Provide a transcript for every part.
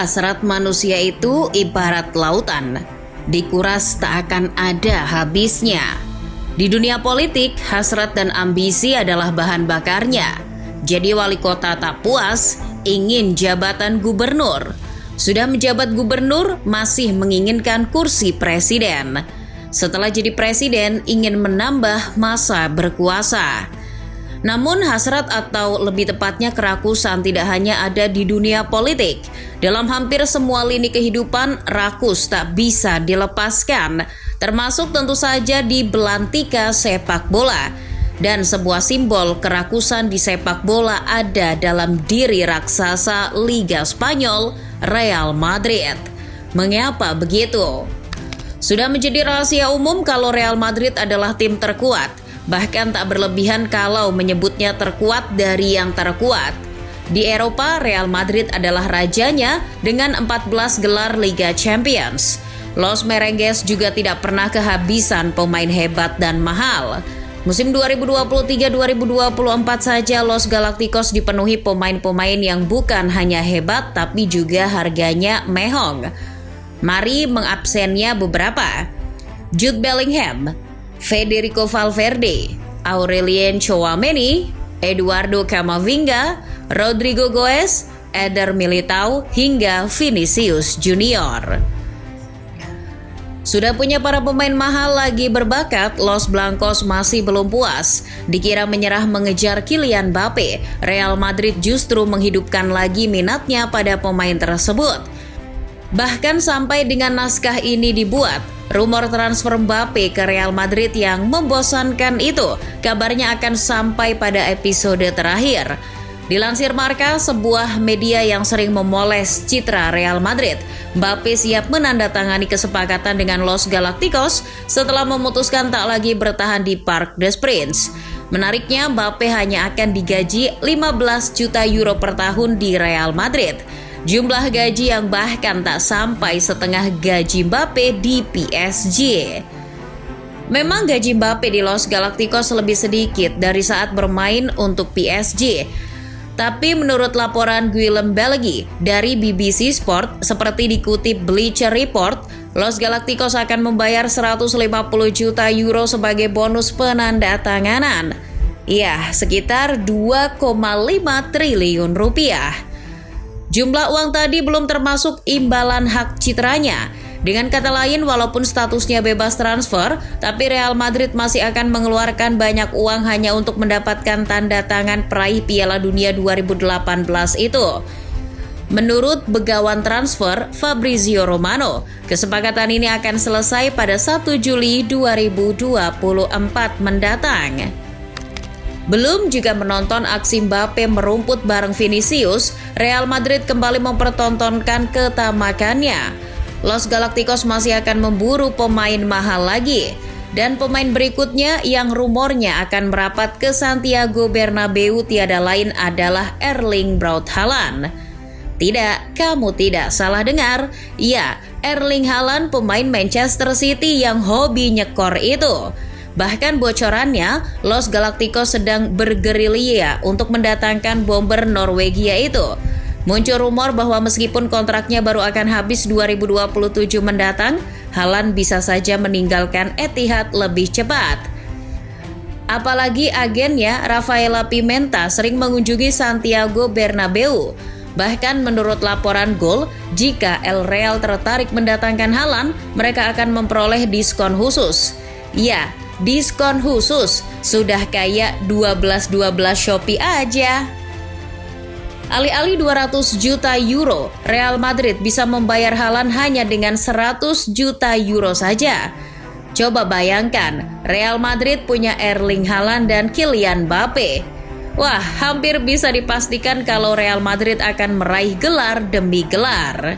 Hasrat manusia itu ibarat lautan, dikuras tak akan ada habisnya. Di dunia politik, hasrat dan ambisi adalah bahan bakarnya. Jadi wali kota tak puas, ingin jabatan gubernur. Sudah menjabat gubernur, masih menginginkan kursi presiden. Setelah jadi presiden, ingin menambah masa berkuasa. Namun hasrat atau lebih tepatnya kerakusan tidak hanya ada di dunia politik. Dalam hampir semua lini kehidupan, rakus tak bisa dilepaskan, termasuk tentu saja di belantika sepak bola. Dan sebuah simbol kerakusan di sepak bola ada dalam diri raksasa Liga Spanyol, Real Madrid. Mengapa begitu? Sudah menjadi rahasia umum kalau Real Madrid adalah tim terkuat. Bahkan tak berlebihan kalau menyebutnya terkuat dari yang terkuat. Di Eropa, Real Madrid adalah rajanya dengan 14 gelar Liga Champions. Los Merengues juga tidak pernah kehabisan pemain hebat dan mahal. Musim 2023-2024 saja Los Galacticos dipenuhi pemain-pemain yang bukan hanya hebat tapi juga harganya mehong. Mari mengabsennya beberapa. Jude Bellingham, Federico Valverde, Aurelien Tchouaméni, Eduardo Camavinga, Rodrigo Goes, Eder Militao, hingga Vinicius Junior. Sudah punya para pemain mahal lagi berbakat, Los Blancos masih belum puas. Dikira menyerah mengejar Kylian Mbappe, Real Madrid justru menghidupkan lagi minatnya pada pemain tersebut. Bahkan sampai dengan naskah ini dibuat, rumor transfer Mbappe ke Real Madrid yang membosankan itu kabarnya akan sampai pada episode terakhir. Dilansir Marca, sebuah media yang sering memoles citra Real Madrid, Mbappe siap menandatangani kesepakatan dengan Los Galacticos setelah memutuskan tak lagi bertahan di Parc des Princes. Menariknya, Mbappe hanya akan digaji 15 juta euro per tahun di Real Madrid. Jumlah gaji yang bahkan tak sampai setengah gaji Mbappe di PSG. Memang gaji Mbappe di Los Galacticos lebih sedikit dari saat bermain untuk PSG. Tapi menurut laporan Guillaume Belgi dari BBC Sport, seperti dikutip Bleacher Report, Los Galacticos akan membayar 150 juta euro sebagai bonus penandatanganan. Ya, sekitar 2,5 triliun rupiah. Jumlah uang tadi belum termasuk imbalan hak citranya. Dengan kata lain, walaupun statusnya bebas transfer, tapi Real Madrid masih akan mengeluarkan banyak uang hanya untuk mendapatkan tanda tangan peraih Piala Dunia 2018 itu. Menurut begawan transfer Fabrizio Romano, kesepakatan ini akan selesai pada 1 Juli 2024 mendatang. Belum juga menonton aksi Mbappe merumput bareng Vinicius, Real Madrid kembali mempertontonkan ketamakannya. Los Galacticos masih akan memburu pemain mahal lagi. Dan pemain berikutnya yang rumornya akan merapat ke Santiago Bernabeu tiada lain adalah Erling Braut Haaland. Tidak, kamu tidak salah dengar. Ya, Erling Haaland pemain Manchester City yang hobi nyekor itu. Bahkan bocorannya, Los Galacticos sedang bergerilya untuk mendatangkan bomber Norwegia itu. Muncul rumor bahwa meskipun kontraknya baru akan habis 2027 mendatang, Haaland bisa saja meninggalkan Etihad lebih cepat. Apalagi agennya Rafaela Pimenta sering mengunjungi Santiago Bernabeu. Bahkan menurut laporan Goal, jika El Real tertarik mendatangkan Haaland, mereka akan memperoleh diskon khusus. Ya, diskon khusus, sudah kayak 12-12 Shopee aja. Alih-alih 200 juta euro, Real Madrid bisa membayar Haaland hanya dengan 100 juta euro saja. Coba bayangkan, Real Madrid punya Erling Haaland dan Kylian Mbappe. Wah, hampir bisa dipastikan kalau Real Madrid akan meraih gelar demi gelar.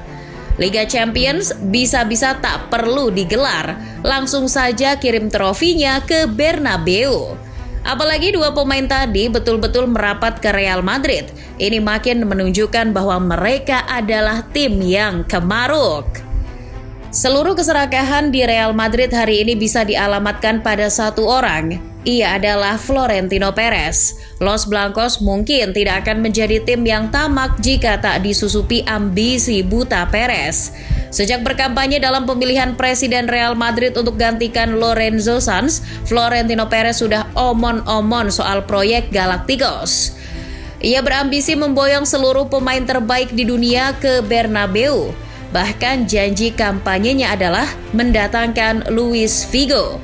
Liga Champions bisa-bisa tak perlu digelar, langsung saja kirim trofinya ke Bernabeu. Apalagi dua pemain tadi betul-betul merapat ke Real Madrid. Ini makin menunjukkan bahwa mereka adalah tim yang kemaruk. Seluruh keserakahan di Real Madrid hari ini bisa dialamatkan pada satu orang, ia adalah Florentino Perez. Los Blancos mungkin tidak akan menjadi tim yang tamak jika tak disusupi ambisi buta Perez. Sejak berkampanye dalam pemilihan Presiden Real Madrid untuk gantikan Lorenzo Sanz, Florentino Perez sudah omon-omon soal proyek Galacticos. Ia berambisi memboyong seluruh pemain terbaik di dunia ke Bernabeu. Bahkan janji kampanyenya adalah mendatangkan Luis Figo.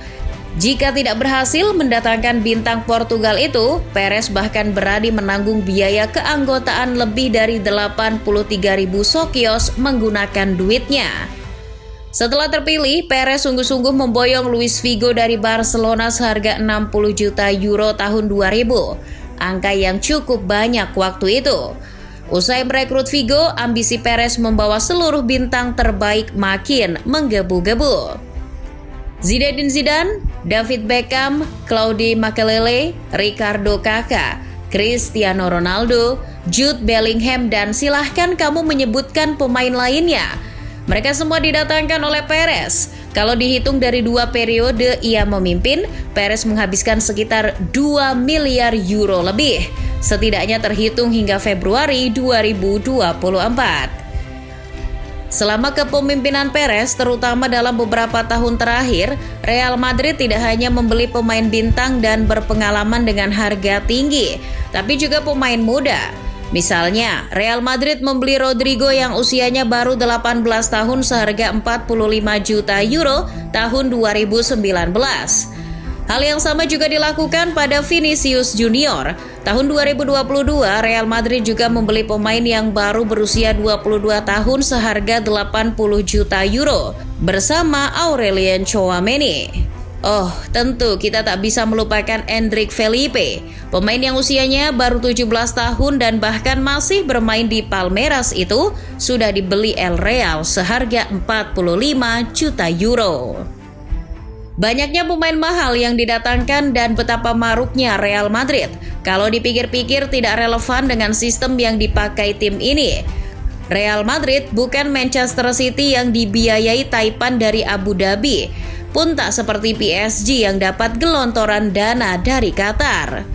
Jika tidak berhasil mendatangkan bintang Portugal itu, Perez bahkan berani menanggung biaya keanggotaan lebih dari 83.000 sokios menggunakan duitnya. Setelah terpilih, Perez sungguh-sungguh memboyong Luis Figo dari Barcelona seharga 60 juta euro tahun 2000, angka yang cukup banyak waktu itu. Usai merekrut Figo, ambisi Perez membawa seluruh bintang terbaik makin menggebu-gebu. Zinedine Zidane, David Beckham, Claude Makélélé, Ricardo Kakak, Cristiano Ronaldo, Jude Bellingham, dan silahkan kamu menyebutkan pemain lainnya. Mereka semua didatangkan oleh Perez. Kalau dihitung dari 2 periode ia memimpin, Perez menghabiskan sekitar 2 miliar euro lebih, setidaknya terhitung hingga Februari 2024. Selama kepemimpinan Perez, terutama dalam beberapa tahun terakhir, Real Madrid tidak hanya membeli pemain bintang dan berpengalaman dengan harga tinggi, tapi juga pemain muda. Misalnya, Real Madrid membeli Rodrigo yang usianya baru 18 tahun seharga 45 juta euro tahun 2019. Hal yang sama juga dilakukan pada Vinicius Junior. Tahun 2022, Real Madrid juga membeli pemain yang baru berusia 22 tahun seharga 80 juta euro bersama Aurelien Tchouaméni. Oh, tentu kita tak bisa melupakan Endrick Felipe, pemain yang usianya baru 17 tahun dan bahkan masih bermain di Palmeiras itu sudah dibeli El Real seharga 45 juta euro. Banyaknya pemain mahal yang didatangkan dan betapa maruknya Real Madrid. Kalau dipikir-pikir tidak relevan dengan sistem yang dipakai tim ini. Real Madrid bukan Manchester City yang dibiayai taipan dari Abu Dhabi, pun tak seperti PSG yang dapat gelontoran dana dari Qatar.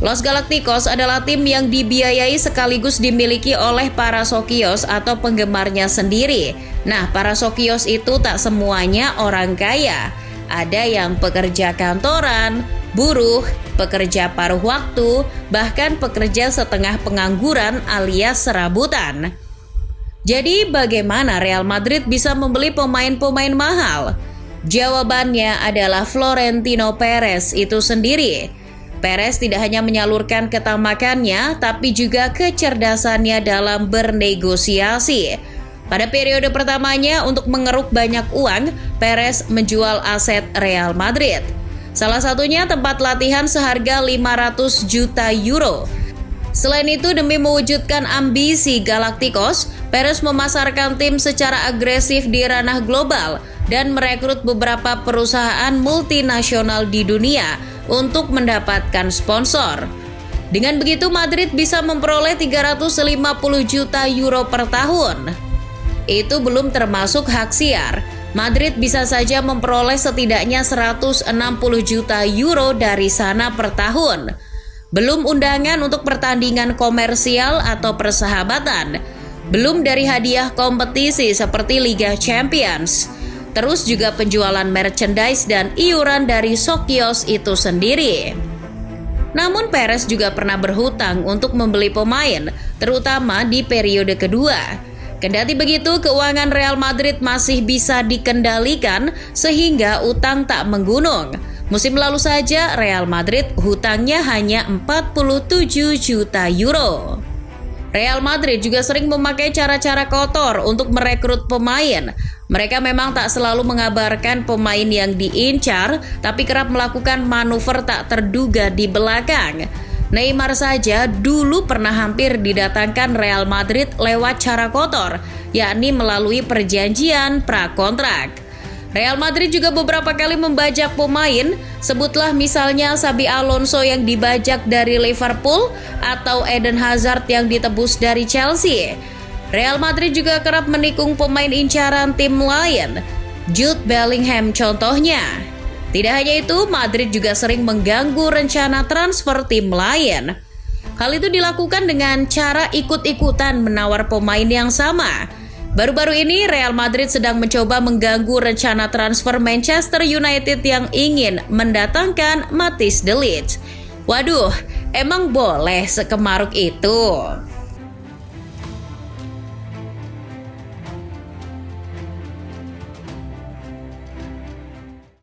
Los Galacticos adalah tim yang dibiayai sekaligus dimiliki oleh para sokios atau penggemarnya sendiri. Nah, para sokios itu tak semuanya orang kaya. Ada yang pekerja kantoran, buruh, pekerja paruh waktu, bahkan pekerja setengah pengangguran alias serabutan. Jadi bagaimana Real Madrid bisa membeli pemain-pemain mahal? Jawabannya adalah Florentino Perez itu sendiri. Perez tidak hanya menyalurkan ketamakannya, tapi juga kecerdasannya dalam bernegosiasi. Pada periode pertamanya untuk mengeruk banyak uang, Perez menjual aset Real Madrid. Salah satunya tempat latihan seharga 500 juta euro. Selain itu, demi mewujudkan ambisi Galacticos, Perez memasarkan tim secara agresif di ranah global dan merekrut beberapa perusahaan multinasional di dunia untuk mendapatkan sponsor. Dengan begitu, Madrid bisa memperoleh 350 juta euro per tahun. Itu belum termasuk hak siar. Madrid bisa saja memperoleh setidaknya 160 juta euro dari sana per tahun. Belum undangan untuk pertandingan komersial atau persahabatan. Belum dari hadiah kompetisi seperti Liga Champions. Terus juga penjualan merchandise dan iuran dari sokios itu sendiri. Namun Perez juga pernah berhutang untuk membeli pemain, terutama di periode kedua. Kendati begitu, keuangan Real Madrid masih bisa dikendalikan sehingga utang tak menggunung. Musim lalu saja Real Madrid hutangnya hanya 47 juta euro. Real Madrid juga sering memakai cara-cara kotor untuk merekrut pemain. Mereka memang tak selalu mengabarkan pemain yang diincar, tapi kerap melakukan manuver tak terduga di belakang. Neymar saja dulu pernah hampir didatangkan Real Madrid lewat cara kotor, yakni melalui perjanjian prakontrak. Real Madrid juga beberapa kali membajak pemain, sebutlah misalnya Xabi Alonso yang dibajak dari Liverpool atau Eden Hazard yang ditebus dari Chelsea. Real Madrid juga kerap menikung pemain incaran tim lain, Jude Bellingham contohnya. Tidak hanya itu, Madrid juga sering mengganggu rencana transfer tim lain. Hal itu dilakukan dengan cara ikut-ikutan menawar pemain yang sama. Baru-baru ini Real Madrid sedang mencoba mengganggu rencana transfer Manchester United yang ingin mendatangkan Matthijs de Ligt. Waduh, emang boleh sekemaruk itu?